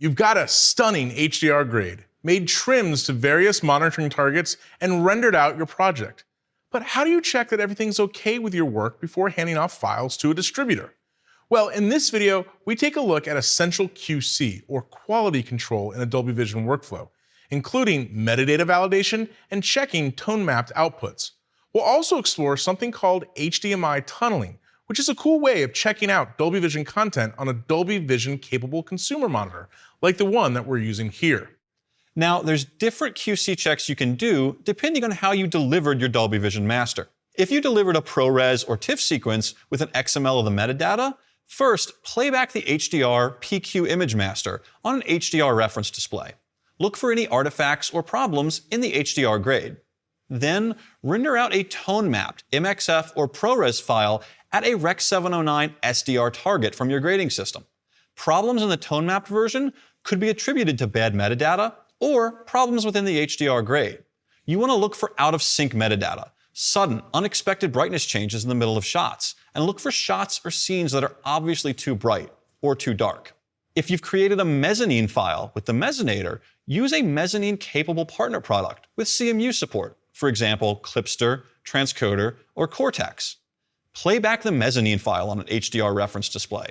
You've got a stunning HDR grade, made trims to various monitoring targets, and rendered out your project. But how do you check that everything's okay with your work before handing off files to a distributor? Well, in this video, we take a look at essential QC, or quality control in a Dolby Vision workflow, including metadata validation and checking tone-mapped outputs. We'll also explore something called HDMI tunneling, which is a cool way of checking out Dolby Vision content on a Dolby Vision capable consumer monitor, like the one that we're using here. Now, there's different QC checks you can do depending on how you delivered your Dolby Vision master. If you delivered a ProRes or TIFF sequence with an XML of the metadata, first, play back the HDR PQ image master on an HDR reference display. Look for any artifacts or problems in the HDR grade. Then, render out a tone-mapped MXF or ProRes file at a Rec. 709 SDR target from your grading system. Problems in the tone-mapped version could be attributed to bad metadata or problems within the HDR grade. You want to look for out-of-sync metadata, sudden, unexpected brightness changes in the middle of shots, and look for shots or scenes that are obviously too bright or too dark. If you've created a mezzanine file with the Mezzanator, use a mezzanine-capable partner product with CMU support, for example, Klipster, Transcoder, or Cortex. Play back the mezzanine file on an HDR reference display.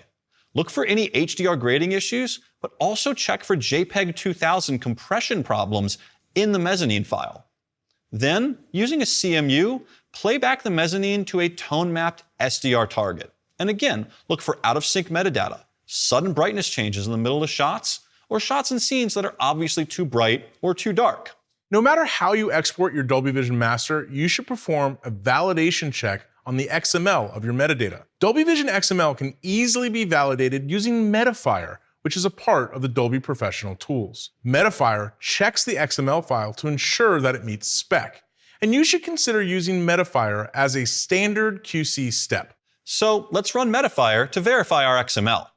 Look for any HDR grading issues, but also check for JPEG 2000 compression problems in the mezzanine file. Then, using a CMU, play back the mezzanine to a tone-mapped SDR target. And again, look for out-of-sync metadata, sudden brightness changes in the middle of shots, or shots and scenes that are obviously too bright or too dark. No matter how you export your Dolby Vision master, you should perform a validation check on the XML of your metadata. Dolby Vision XML can easily be validated using Metafire, which is a part of the Dolby Professional tools. Metafire checks the XML file to ensure that it meets spec, and you should consider using Metafire as a standard QC step. So let's run Metafire to verify our XML.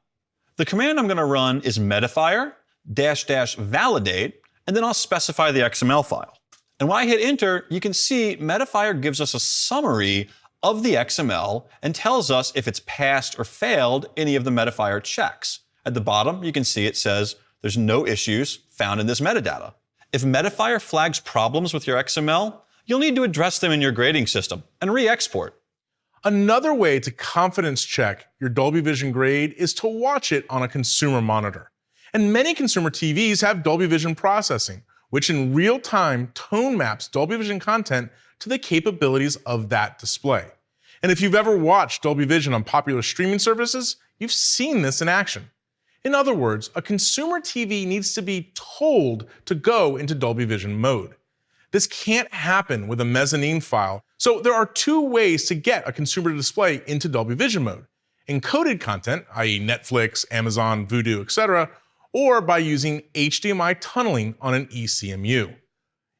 The command I'm going to run is metafire --validate, and then I'll specify the XML file. And when I hit enter, you can see Metafire gives us a summary of the XML and tells us if it's passed or failed any of the Metafire checks. At the bottom, you can see it says there's no issues found in this metadata. If Metafire flags problems with your XML, you'll need to address them in your grading system and re-export. Another way to confidence check your Dolby Vision grade is to watch it on a consumer monitor. And many consumer TVs have Dolby Vision processing, which in real time tone maps Dolby Vision content to the capabilities of that display. And if you've ever watched Dolby Vision on popular streaming services, you've seen this in action. In other words, a consumer TV needs to be told to go into Dolby Vision mode. This can't happen with a mezzanine file, so there are two ways to get a consumer display into Dolby Vision mode: encoded content, i.e. Netflix, Amazon, Vudu, etc., or by using HDMI tunneling on an eCMU.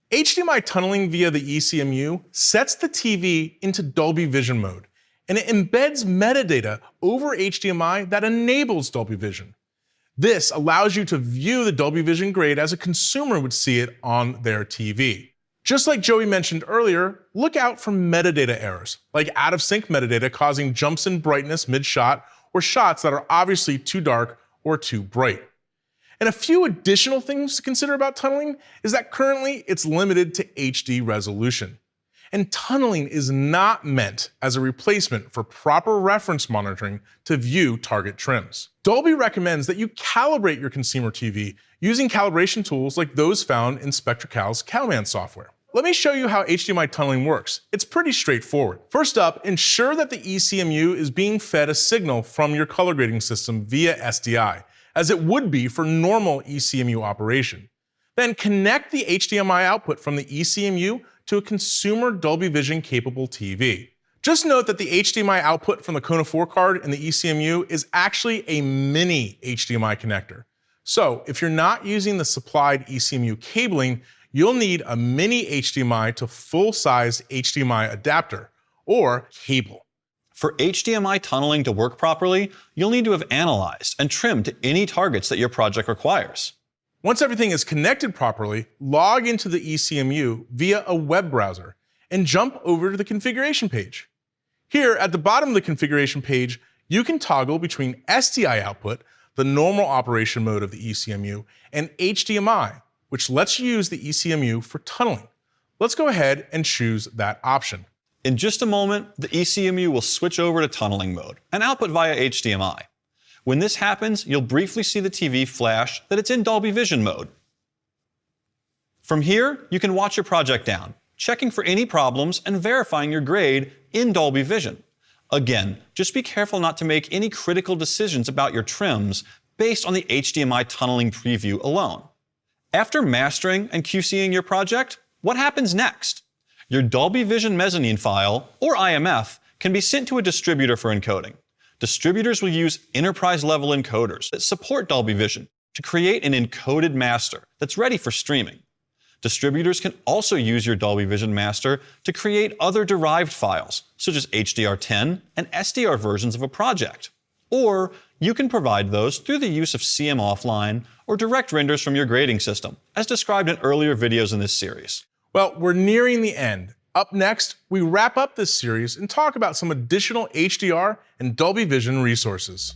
HDMI tunneling via the eCMU sets the TV into Dolby Vision mode, and it embeds metadata over HDMI that enables Dolby Vision. This allows you to view the Dolby Vision grade as a consumer would see it on their TV. Just like Joey mentioned earlier, look out for metadata errors, like out-of-sync metadata causing jumps in brightness mid-shot, or shots that are obviously too dark or too bright. And a few additional things to consider about tunneling is that currently it's limited to HD resolution. And tunneling is not meant as a replacement for proper reference monitoring to view target trims. Dolby recommends that you calibrate your consumer TV using calibration tools like those found in SpectraCal's CalMan software. Let me show you how HDMI tunneling works. It's pretty straightforward. First up, ensure that the eCMU is being fed a signal from your color grading system via SDI, as it would be for normal eCMU operation. Then connect the HDMI output from the eCMU to a consumer Dolby Vision capable TV. Just note that the HDMI output from the Kona 4 card in the eCMU is actually a mini HDMI connector. So if you're not using the supplied eCMU cabling, you'll need a mini HDMI to full-size HDMI adapter, or cable. For HDMI tunneling to work properly, you'll need to have analyzed and trimmed to any targets that your project requires. Once everything is connected properly, log into the eCMU via a web browser and jump over to the configuration page. Here at the bottom of the configuration page, you can toggle between SDI output, the normal operation mode of the eCMU, and HDMI, which lets you use the eCMU for tunneling. Let's go ahead and choose that option. In just a moment, the eCMU will switch over to tunneling mode and output via HDMI. When this happens, you'll briefly see the TV flash that it's in Dolby Vision mode. From here, you can watch your project down, checking for any problems and verifying your grade in Dolby Vision. Again, just be careful not to make any critical decisions about your trims based on the HDMI tunneling preview alone. After mastering and QCing your project, what happens next? Your Dolby Vision mezzanine file, or IMF, can be sent to a distributor for encoding. Distributors will use enterprise-level encoders that support Dolby Vision to create an encoded master that's ready for streaming. Distributors can also use your Dolby Vision master to create other derived files, such as HDR10 and SDR versions of a project. Or you can provide those through the use of CM Offline or direct renders from your grading system, as described in earlier videos in this series. Well, we're nearing the end. Up next, we wrap up this series and talk about some additional HDR and Dolby Vision resources.